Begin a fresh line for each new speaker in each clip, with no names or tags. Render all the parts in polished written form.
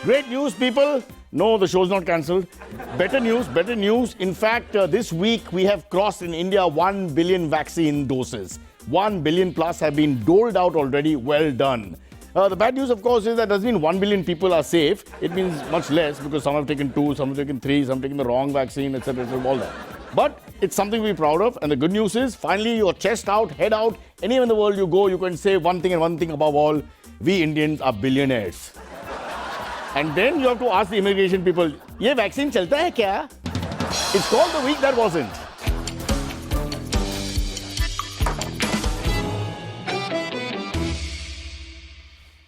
Great news, people. No, the show's not cancelled. Better news, better news. In fact, this week we have crossed in India 1 billion vaccine doses. 1 billion plus have been doled out already. Well done. The bad news, of course, is that doesn't mean 1 billion people are safe. It means much less because some have taken 2, some have taken 3, some have taken the wrong vaccine, etc., all that. But it's something to be proud of. And the good news is, finally, your chest out, head out, anywhere in the world you go, you can say one thing and one thing above all: we Indians are billionaires. And then you have to ask the immigration people, "Ye vaccine chalta hai kya?" It's called the week that wasn't.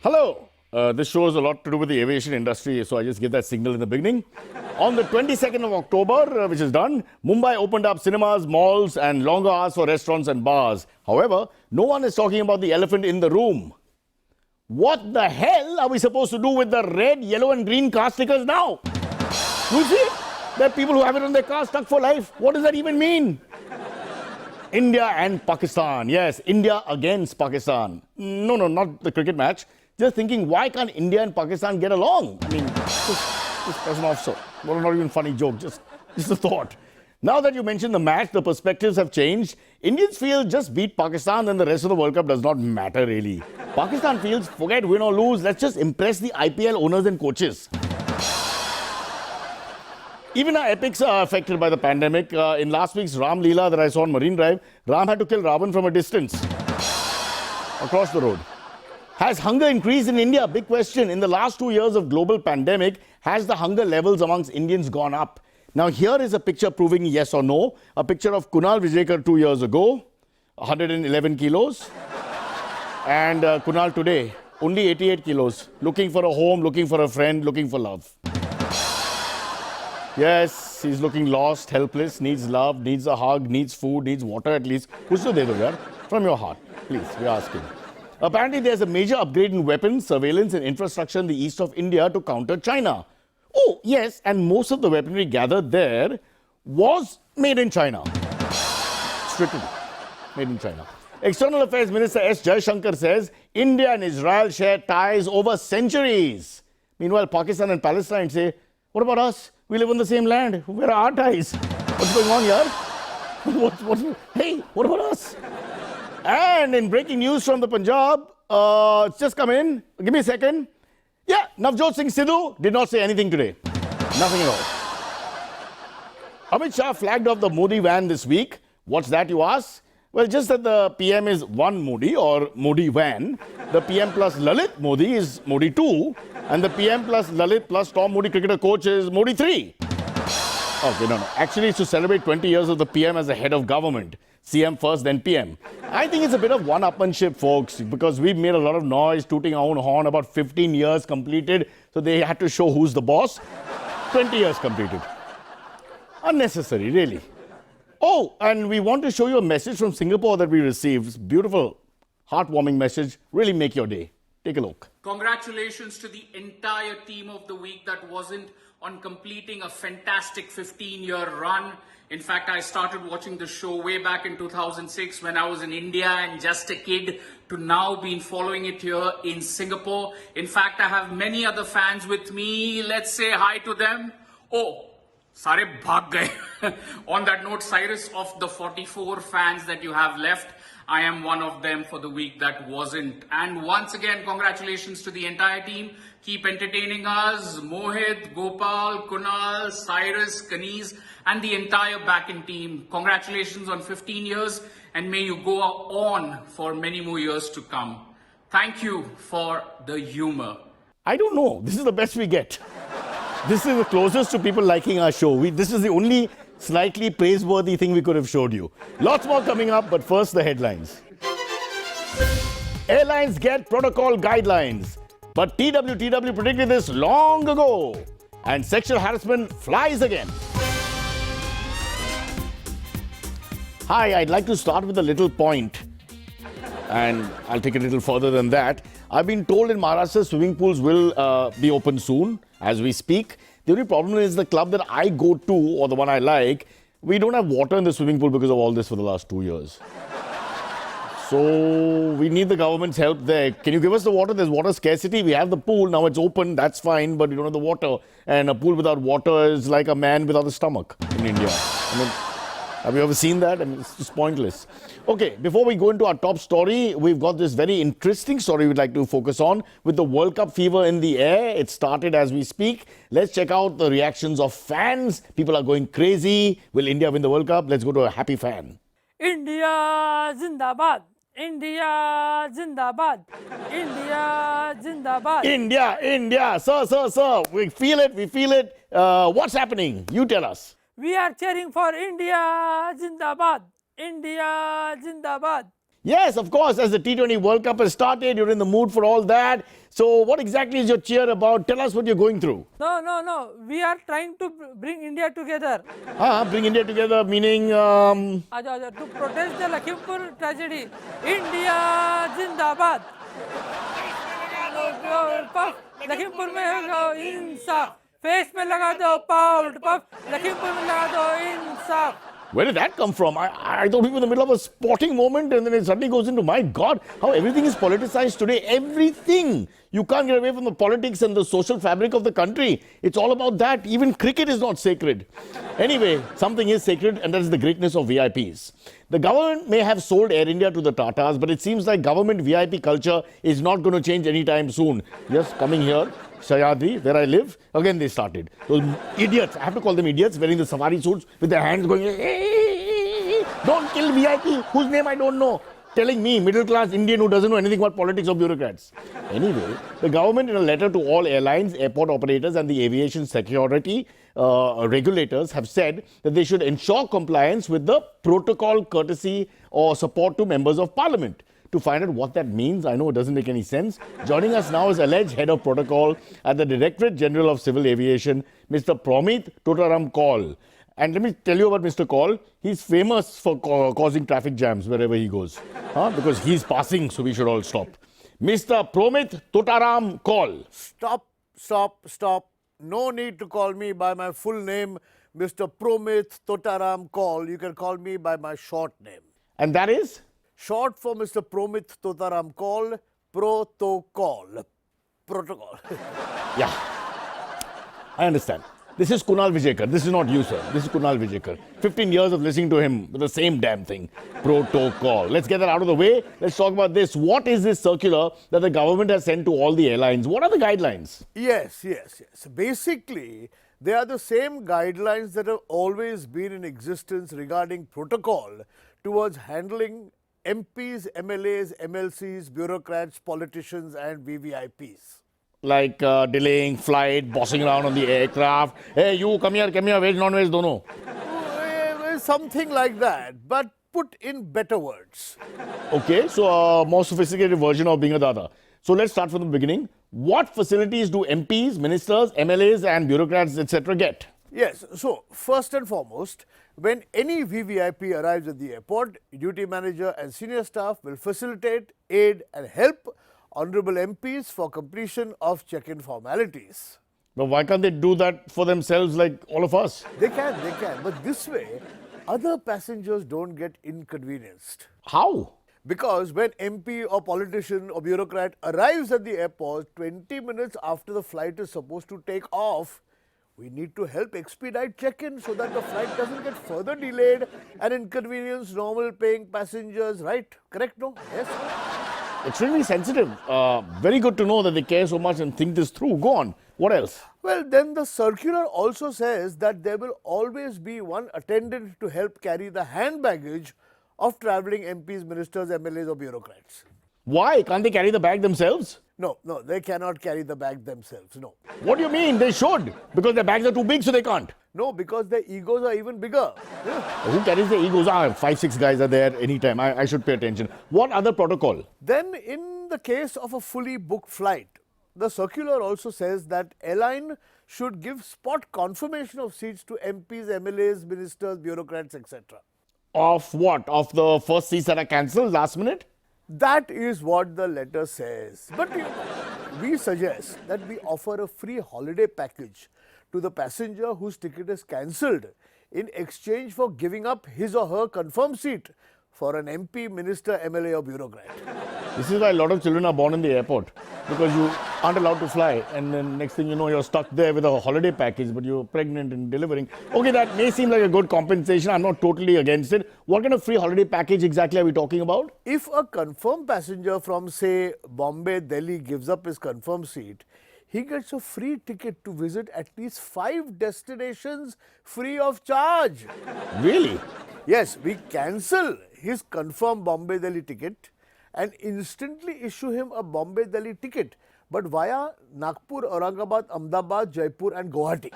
Hello. This show has a lot to do with the aviation industry, so I just give that signal in the beginning. On the 22nd of October, which is done, Mumbai opened up cinemas, malls, and longer hours for restaurants and bars. However, no one is talking about the elephant in the room. What the hell are we supposed to do with the red, yellow, and green car stickers now? You see? There are people who have it on their car stuck for life. What does that even mean? India and Pakistan. Yes, India against Pakistan. No, not the cricket match. Just thinking, why can't India and Pakistan get along? I mean, just as an offset. Well, not even a funny joke, just a thought. Now that you mentioned the match, the perspectives have changed. Indians feel just beat Pakistan, then the rest of the World Cup does not matter really. Pakistan feels, forget win or lose, let's just impress the IPL owners and coaches. Even our epics are affected by the pandemic. In last week's Ram Leela that I saw on Marine Drive, Ram had to kill Ravan from a distance. Across the road. Has hunger increased in India? Big question. In the last 2 years of global pandemic, has the hunger levels amongst Indians gone up? Now here is a picture proving yes or no. A picture of Kunal Vijayekar 2 years ago, 111 kilos. And Kunal today, only 88 kilos. Looking for a home, looking for a friend, looking for love. Yes, he's looking lost, helpless, needs love, needs a hug, needs food, needs water at least. Kuch to de do yaar. From your heart, please, we're asking. Apparently, there's a major upgrade in weapons, surveillance and infrastructure in the east of India to counter China. Oh, yes, and most of the weaponry gathered there was made in China. Strictly made in China. External Affairs Minister S. Jaishankar says India and Israel share ties over centuries. Meanwhile, Pakistan and Palestine say, what about us? We live on the same land. Where are our ties? What's going on here? Hey, what about us? And in breaking news from the Punjab, it's just come in. Give me a second. Yeah, Navjot Singh Sidhu did not say anything today. Nothing at all. Amit Shah flagged off the Modi van this week. What's that, you ask? Well, just that the PM is one Modi or Modi van. The PM plus Lalit Modi is Modi 2. And the PM plus Lalit plus Tom Modi cricketer coach is Modi 3. Okay, no. Actually, it's to celebrate 20 years of the PM as the head of government. CM first, then PM. I think it's a bit of one-upmanship, folks, because we've made a lot of noise, tooting our own horn, about 15 years completed, so they had to show who's the boss. 20 years completed. Unnecessary, really. Oh, and we want to show you a message from Singapore that we received. It's a beautiful, heartwarming message. Really make your day. Take a look.
Congratulations to the entire team of the week that wasn't on completing a fantastic 15-year run. In fact, I started watching the show way back in 2006 when I was in India and just a kid, to now being following it here in Singapore. In fact, I have many other fans with me. Let's say hi to them. Oh, sare bhag gaye. On that note, Cyrus, of the 44 fans that you have left, I am one of them for the week that wasn't. And once again, congratulations to the entire team. Keep entertaining us. Mohit, Gopal, Kunal, Cyrus, Kaniz, and the entire back-end team. Congratulations on 15 years, and may you go on for many more years to come. Thank you for the humor.
I don't know. This is the best we get. This is the closest to people liking our show. This is the only slightly praiseworthy thing we could have showed you. Lots more coming up, but first the headlines. Airlines get protocol guidelines. But TWTW predicted this long ago. And sexual harassment flies again. Hi, I'd like to start with a little point. And I'll take it a little further than that. I've been told in Maharashtra swimming pools will be open soon as we speak. The only problem is the club that I go to, or the one I like, we don't have water in the swimming pool because of all this for the last 2 years. So we need the government's help there. Can you give us the water? There's water scarcity. We have the pool. Now it's open. That's fine. But you don't have the water. And a pool without water is like a man without a stomach in India. I mean, have you ever seen that? I mean, it's just pointless. Okay, before we go into our top story, we've got this very interesting story we'd like to focus on. With the World Cup fever in the air, it started as we speak. Let's check out the reactions of fans. People are going crazy. Will India win the World Cup? Let's go to a happy fan.
India Zindabad. India Zindabad. India Zindabad.
India, sir. We feel it. What's happening? You tell us.
We are cheering for India Zindabad. India Zindabad.
Yes, of course, as the T20 World Cup has started, you're in the mood for all that. So what exactly is your cheer about? Tell us what you're going through.
No. We are trying to bring India together.
Bring India together, meaning...
To protest the Lakhimpur tragedy. India Zindabad. Lakhimpur में होगा इंसाफ face में लगा दो पाउड puff Lakhimpur में लगा दो इंसाफ.
Where did that come from? I thought we were in the middle of a sporting moment and then it suddenly goes into, my God, how everything is politicized today. Everything. You can't get away from the politics and the social fabric of the country. It's all about that. Even cricket is not sacred. Anyway, something is sacred and that is the greatness of VIPs. The government may have sold Air India to the Tatas, but it seems like government VIP culture is not going to change anytime soon. Just coming here, Sayadri, where I live, again they started. Those idiots, I have to call them idiots, wearing the safari suits with their hands going, don't kill VIP, whose name I don't know. Telling me, middle class Indian who doesn't know anything about politics or bureaucrats. Anyway, the government in a letter to all airlines, airport operators and the aviation security regulators have said that they should ensure compliance with the protocol, courtesy or support to members of parliament. To find out what that means, I know it doesn't make any sense. Joining us now is alleged head of protocol at the Directorate General of Civil Aviation, Mr. Promit Totaram Kaul. And let me tell you about Mr. Kaul. He's famous for causing traffic jams wherever he goes. Because he's passing, so we should all stop. Mr. Promit Totaram Kaul.
Stop. No need to call me by my full name, Mr. Promit Totaram Kaul. You can call me by my short name.
And that is?
Short for Mr. Promit Totaram Kaul, Protocol.
Yeah, I understand. This is Kunal Vijayakar. This is not you, sir. This is Kunal Vijayakar. 15 years of listening to him with the same damn thing. Protocol. Let's get that out of the way. Let's talk about this. What is this circular that the government has sent to all the airlines? What are the guidelines?
Yes. Basically, they are the same guidelines that have always been in existence regarding protocol towards handling MPs, MLAs, MLCs, bureaucrats, politicians and VVIPs.
Like delaying flight, bossing around on the aircraft. Hey, you come here, veg, non-veg, dono.
Something like that, but put in better words.
Okay, so a more sophisticated version of being a dada. So let's start from the beginning. What facilities do MPs, ministers, MLAs and bureaucrats, etc. get?
Yes, so first and foremost, when any VVIP arrives at the airport, duty manager and senior staff will facilitate, aid and help Honourable MPs for completion of check-in formalities.
But why can't they do that for themselves like all of us?
They can. But this way, other passengers don't get inconvenienced.
How?
Because when MP or politician or bureaucrat arrives at the airport 20 minutes after the flight is supposed to take off, we need to help expedite check-in so that the flight doesn't get further delayed and inconvenience normal paying passengers, right? Correct, no? Yes?
Extremely sensitive. Very good to know that they care so much and think this through. Go on. What else?
Well, then the circular also says that there will always be one attendant to help carry the hand baggage of travelling MPs, ministers, MLAs or bureaucrats.
Why? Can't they carry the bag themselves?
No, they cannot carry the bag themselves, no.
What do you mean? They should. Because their bags are too big, so they can't.
No, because their egos are even bigger. Yeah.
Who carries the egos? 5-6 guys are there anytime. I should pay attention. What other protocol?
Then in the case of a fully booked flight, the circular also says that airline should give spot confirmation of seats to MPs, MLAs, ministers, bureaucrats, etc.
Of what? Of the first seats that are cancelled last minute?
That is what the letter says. But we suggest that we offer a free holiday package to the passenger whose ticket is cancelled in exchange for giving up his or her confirmed seat for an MP, minister, MLA or bureaucrat.
This is why a lot of children are born in the airport, because you aren't allowed to fly, and then next thing you know, you're stuck there with a holiday package, but you're pregnant and delivering. Okay, that may seem like a good compensation. I'm not totally against it. What kind of free holiday package exactly are we talking about?
If a confirmed passenger from, say, Bombay, Delhi gives up his confirmed seat, he gets a free ticket to visit at least 5 destinations free of charge.
Really?
Yes, we cancel his confirmed Bombay Delhi ticket and instantly issue him a Bombay Delhi ticket, but via Nagpur, Aurangabad, Ahmedabad, Jaipur and Guwahati.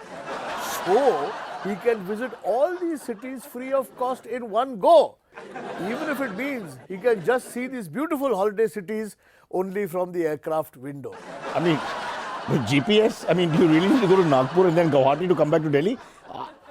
So he can visit all these cities free of cost in one go. Even if it means he can just see these beautiful holiday cities only from the aircraft window.
I mean, with GPS? I mean, do you really need to go to Nagpur and then Guwahati to come back to Delhi?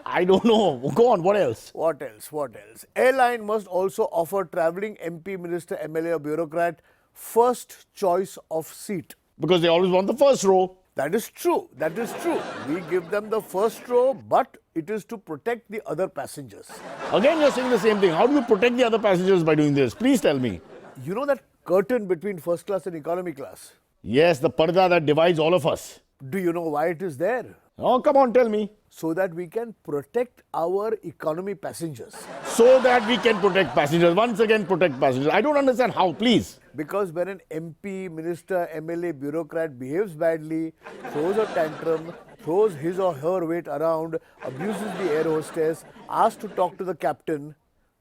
I don't know. Go on, what else?
What else? What else? Airline must also offer travelling MP, minister, MLA or bureaucrat first choice of seat.
Because they always want the first row.
That is true. That is true. We give them the first row, but it is to protect the other passengers.
Again, you're saying the same thing. How do you protect the other passengers by doing this? Please tell me.
You know that curtain between first class and economy class?
Yes, the parda that divides all of us.
Do you know why it is there?
Oh, come on, tell me.
So that we can protect our economy passengers.
So that we can protect passengers. Once again, protect passengers. I don't understand how, please.
Because when an MP, minister, MLA, bureaucrat behaves badly, throws a tantrum, throws his or her weight around, abuses the air hostess, asks to talk to the captain,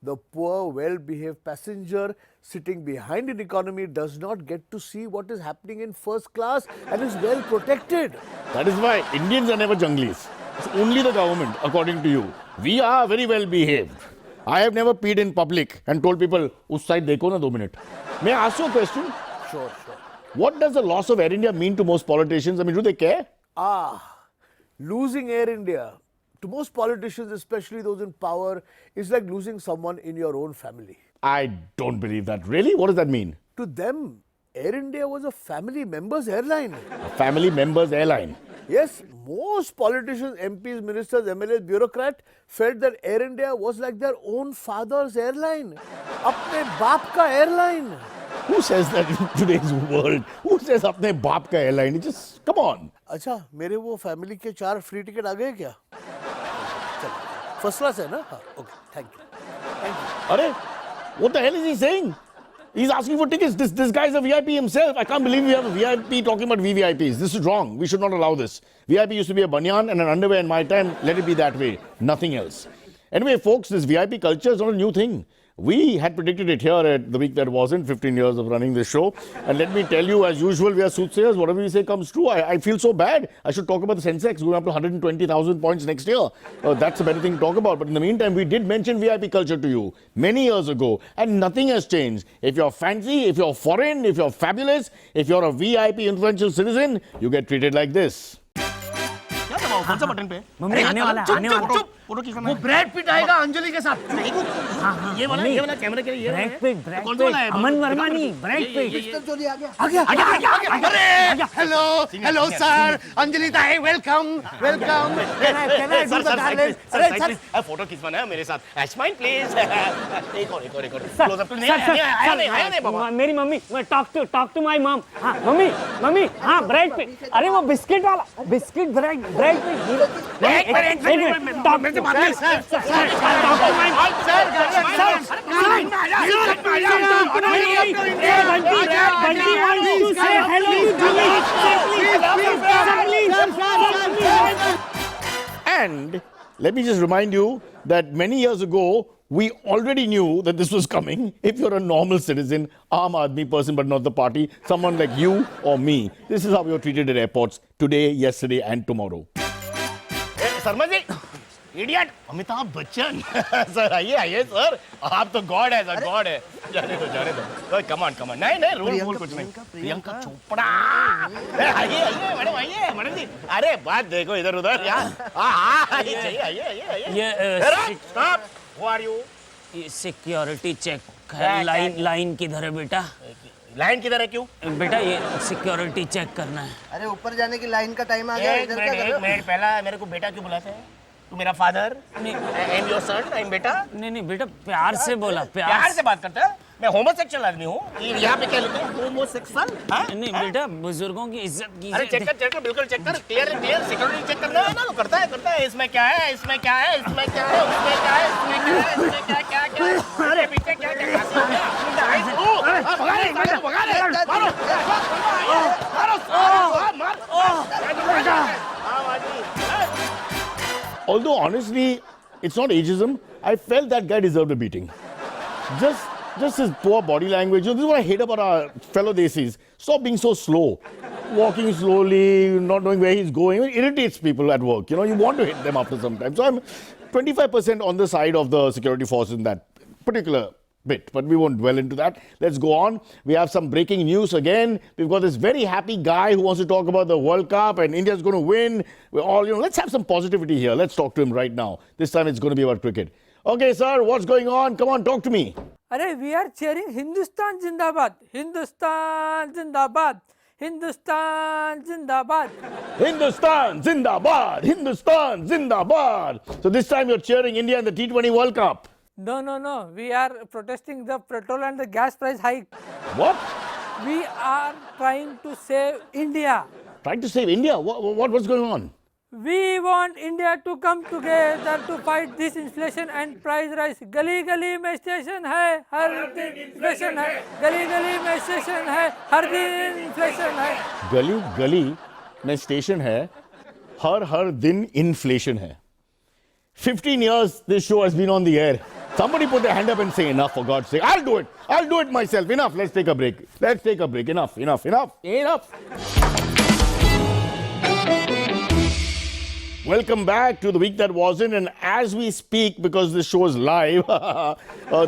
the poor, well-behaved passenger sitting behind in economy does not get to see what is happening in first class and is well protected.
That is why Indians are never junglis. It's only the government, according to you. We are very well behaved. I have never peed in public and told people, "Us side dekho na 2 minutes." May I ask you a question?
Sure.
What does the loss of Air India mean to most politicians? I mean, do they care?
Losing Air India, to most politicians, especially those in power, is like losing someone in your own family.
I don't believe that. Really? What does that mean?
To them, Air India was a family member's airline.
A family member's airline.
Yes, most politicians, MPs, ministers, MLAs, bureaucrats felt that Air India was like their own father's airline. Apne baap ka airline.
Who says that in today's world? Who says apne baap ka airline? It just, come on.
अच्छा, मेरे वो family के 4 free ticket आ गए क्या? चलो, first class है ना? हाँ, okay, thank you.
Arey, what the hell is he saying? He's asking for tickets. This guy is a VIP himself. I can't believe we have a VIP talking about VVIPs. This is wrong. We should not allow this. VIP used to be a banyan and an underwear in my time. Let it be that way. Nothing else. Anyway, folks, this VIP culture is not a new thing. We had predicted it here at the week that wasn't, 15 years of running this show. And let me tell you, as usual, we are soothsayers. Whatever we say comes true. I feel so bad. I should talk about the Sensex going up to 120,000 points next year. That's a better thing to talk about. But in the meantime, we did mention VIP culture to you many years ago. And nothing has changed. If you're fancy, if you're foreign, if you're fabulous, if you're a VIP influential citizen, you get treated like this. कौन सा button पे?
Mummy आने वाला है, आने वाला है।
Photo किसका?
वो ब्रैड पिट आएगा अंजलि के साथ।
ये वाला कैमरा के लिए ये
ब्रैड पिट, अमन वर्मा नहीं, ब्रैड पिट।
आ गया। हेलो सर, अंजलि ताई welcome.
Can I do the dance?
Sir photo खिंचवाना है मेरे साथ। Smile please. एक और क्लोज अप नहीं आया नहीं बाबा।
मेरी mummy, talk to my mom. हाँ मम्मी, हाँ ब्रैड पिट। अरे वो बिस्किट वाला, बिस्किट ब्रैड पिट। एक minute, talk to my mom.
And let me just remind you that many years ago, we already knew that this was coming. If you're a normal citizen, Aam Aadmi person, but not the party, someone like you or me, this is how you're treated at airports today, yesterday, and tomorrow. Sarma ji, idiot, Amitabh Bachchan. Sir, आइए sir, आप तो God है sir, God है. जाने दो. Come on. नहीं, rule कुछ नहीं. प्रियंका चोपड़ा. आइए मैडम जी. अरे बात देखो इधर उधर यार. आइए. Stop. Who are you?
Security check है, लाइन किधर है बेटा?
लाइन किधर है क्यों?
बेटा ये सिक्योरिटी चेक करना है।
अरे ऊपर जाने की लाइन का टाइम आ गया।
एक मिनट पहला मेरे को बेटा क्यों बुलाते हैं?
तू मेरा फादर,
नहीं
I am your son, I am बेटा।
नहीं बेटा प्यार से बोला
प्यार से बात करता है। मैं होमोसेक्सुअल आदमी हूँ। यहाँ पे क्या लिखा है? होमोसेक्सुअल?
नहीं बेटा बुजुर्गों की इज्जत की
अरे चेक कर, बिल्कुल चेक कर, क्लियर सिक्योरिटी चेक करना है ना, तो करता है। इसमें क्या है, इसमें क्या है, इसमें क्या है, उसमें क्या है, इसमें क्या है, इसमें क्या है, अरे पीछे क्या
Although honestly, it's not ageism. I felt that guy deserved a beating. Just his poor body language. This is what I hate about our fellow Desis. Stop being so slow. Walking slowly, not knowing where he's going. It irritates people at work. You know, you want to hit them after some time. So I'm 25% on the side of the security force in that particular bit. But we won't dwell into that. Let's go on. We have some breaking news again. We've got this very happy guy who wants to talk about the World Cup and India's going to win. We're all, let's have some positivity here. Let's talk to him right now. This time it's going to be about cricket. Okay, sir, what's going on? Come on, talk to me.
Arey, we are cheering Hindustan Zindabad. Hindustan Zindabad. Hindustan Zindabad.
Hindustan Zindabad. Hindustan Zindabad. So this time you're cheering India in the T20 World Cup.
No. We are protesting the petrol and the gas price hike.
What?
We are trying to save India.
Trying to save India? What's going on?
We want India to come together to fight this inflation and price rise. गली गली में station है, हर दिन inflation है. गली गली में station है, हर दिन इन्फ्लेशन है.
गली गली में स्टेशन है, हर दिन inflation है. 15 years this show has been on the air. Somebody put their hand up and say enough, for God's sake. I'll do it myself. Enough. Let's take a break. Enough. Welcome back to the week that wasn't, and as we speak, because this show is live,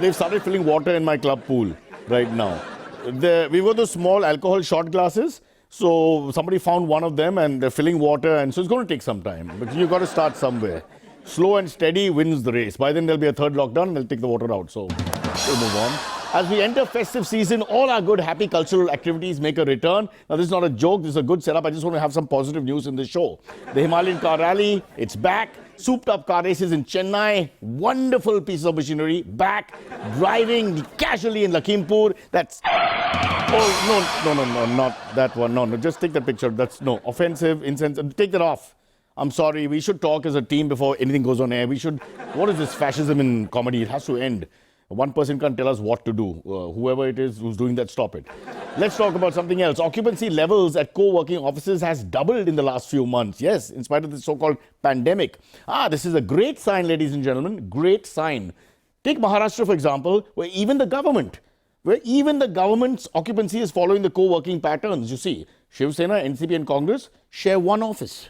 they've started filling water in my club pool right now. We've got those small alcohol shot glasses, so somebody found one of them and they're filling water, and so it's going to take some time, but you've got to start somewhere. Slow and steady wins the race. By then there'll be a third lockdown and they'll take the water out, so we'll move on. As we enter festive season, all our good, happy cultural activities make a return. Now, this is not a joke. This is a good setup. I just want to have some positive news in the show. The Himalayan Car Rally, it's back. Souped-up car races in Chennai. Wonderful piece of machinery. Back. Driving casually in Lakhimpur. That's... Oh, no, not that one. No, just take that picture. That's, no, offensive, insensitive. Take that off. I'm sorry. We should talk as a team before anything goes on air. We should... What is this fascism in comedy? It has to end. One person can't tell us what to do. Whoever it is who's doing that, stop it. Let's talk about something else. Occupancy levels at co-working offices has doubled in the last few months. Yes, in spite of the so-called pandemic. This is a great sign, ladies and gentlemen. Great sign. Take Maharashtra, for example, where even the government's occupancy is following the co-working patterns. You see, Shiv Sena, NCP and Congress share one office.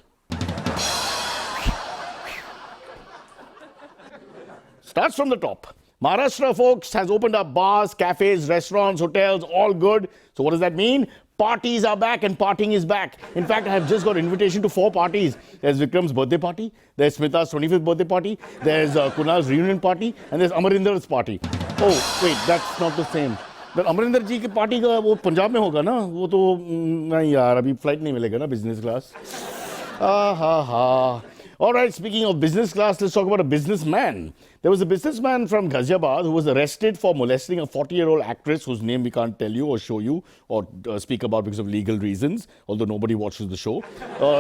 Starts from the top. Maharashtra, folks, has opened up bars, cafes, restaurants, hotels, all good. So what does that mean? Parties are back and partying is back. In fact, I have just got invitation to 4 parties. There's Vikram's birthday party, there's Smita's 25th birthday party, there's Kunal's reunion party, and there's Amarinder's party. Oh, wait, that's not the same. But Amarinder ji की party का वो पंजाब में होगा ना? वो तो नहीं यार, अभी flight नहीं मिलेगा ना business class. All right, speaking of business class, let's talk about a businessman. There was a businessman from Ghaziabad who was arrested for molesting a 40-year-old actress whose name we can't tell you or show you or speak about because of legal reasons, although nobody watches the show.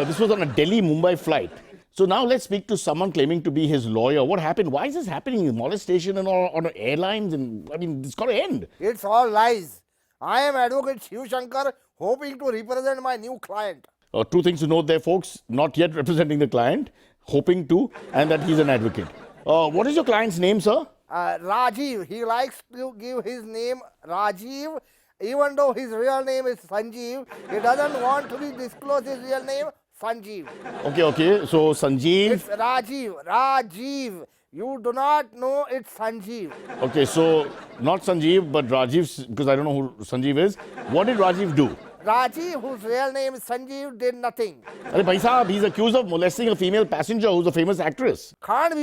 This was on a Delhi-Mumbai flight. So now let's speak to someone claiming to be his lawyer. What happened? Why is this happening? Molestation and all on airlines? And I mean, it's got to end.
It's all lies. I am Advocate Shiv Shankar, hoping to represent my new client.
2 things to note there, folks. Not yet representing the client, hoping to, and that he's an advocate. What is your client's name, sir?
Rajiv. He likes to give his name Rajiv, even though his real name is Sanjeev. He doesn't want to be disclosed his real name, Sanjeev.
Okay. So, Sanjeev.
It's Rajiv. You do not know it's Sanjeev.
Okay, so not Sanjeev, but Rajiv, because I don't know who Sanjeev is. What did Rajiv do?
Rajiv, whose real name is Sanjeev, did nothing.
Arey bhai sahab, he's accused of molesting a female passenger who's a famous actress.
Can't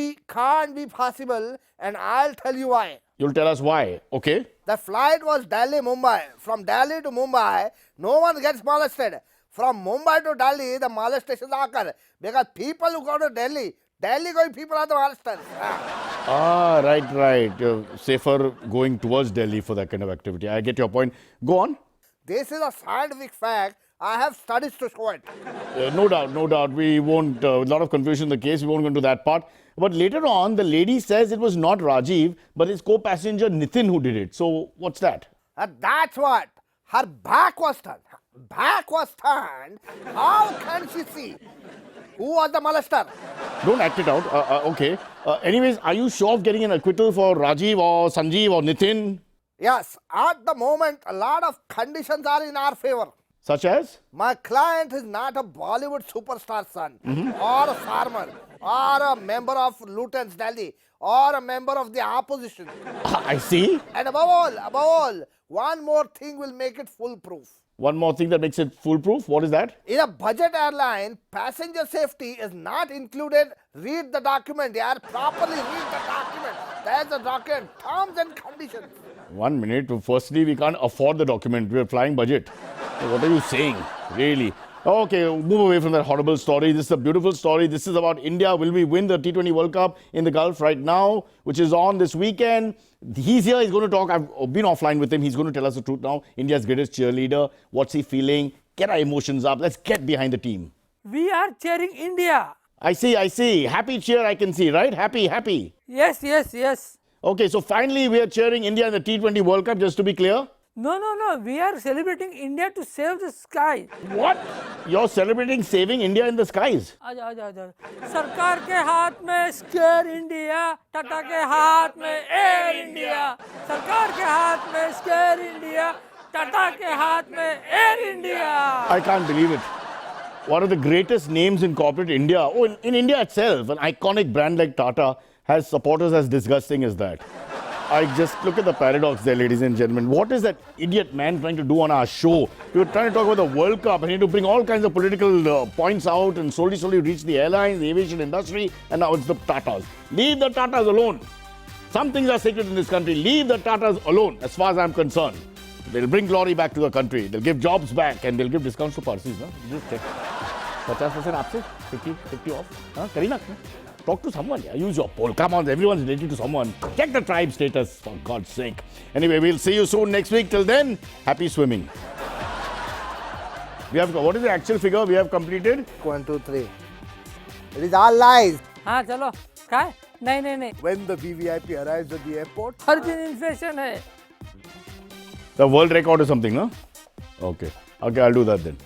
be possible, and I'll tell you why.
You'll tell us why, okay?
The flight was Delhi-Mumbai. From Delhi to Mumbai, no one gets molested. From Mumbai to Delhi, the molestations occur because people who go to Delhi Delhi going people are the Maharashtrians.
Right. Safer going towards Delhi for that kind of activity. I get your point. Go on.
This is a scientific fact. I have studies to show it.
No doubt. We won't, a lot of confusion in the case. We won't go into that part. But later on, the lady says it was not Rajiv, but his co-passenger Nitin who did it. So, what's that?
That's what. Her back was turned. How can she see? Who was the molester?
Don't act it out. Okay. Anyways, are you sure of getting an acquittal for Rajiv or Sanjeev or Nitin?
Yes, at the moment, a lot of conditions are in our favor.
Such as?
My client is not a Bollywood superstar son, or a farmer, or a member of Luton's Delhi, or a member of the opposition.
I see.
And above all, one more thing will make it foolproof.
One more thing that makes it foolproof. What is that?
In a budget airline, passenger safety is not included. Read the document. Yeah, properly read the document. There's the document, terms and conditions.
1 minute. Firstly, we can't afford the document. We're flying budget. What are you saying? Really? Okay, move away from that horrible story. This is a beautiful story. This is about India. Will we win the T20 World Cup in the Gulf right now, which is on this weekend? He's here. He's going to talk. I've been offline with him. He's going to tell us the truth now. India's greatest cheerleader. What's he feeling? Get our emotions up. Let's get behind the team.
We are cheering India.
I see. Happy cheer I can see, right? Happy.
Yes.
Okay, so finally we are cheering India in the T20 World Cup, just to be clear.
No. We are celebrating India to save the sky.
What? You're celebrating saving India in the skies?
आजा. सरकार के हाथ में square India, Tata के हाथ में air India. सरकार के हाथ में स्केयर इंडिया, टाटा के हाथ में air India.
I can't believe it. One of the greatest names in corporate India, in India itself, an iconic brand like Tata has supporters as disgusting as that. I just look at the paradox there, ladies and gentlemen. What is that idiot man trying to do on our show? We were trying to talk about the World Cup and he had to bring all kinds of political points out and slowly reach the airlines, the aviation industry, and now it's the Tatas. Leave the Tatas alone. Some things are sacred in this country. Leave the Tatas alone, as far as I'm concerned. They'll bring glory back to the country. They'll give jobs back and they'll give discounts to Parsis. No? Just check. 50% आपसे 50 off. Karina, talk to someone. Yeah. Use your poll. Come on, everyone's related to someone. Check the tribe status, for God's sake. Anyway, we'll see you soon next week. Till then, happy swimming. What is the actual figure we have completed?
1, 2, 3. It is all lies.
हाँ चलो काय? नहीं.
When the VVIP arrives at the airport,
हर दिन inflation है.
The world record or something, no? Okay, I'll do that then.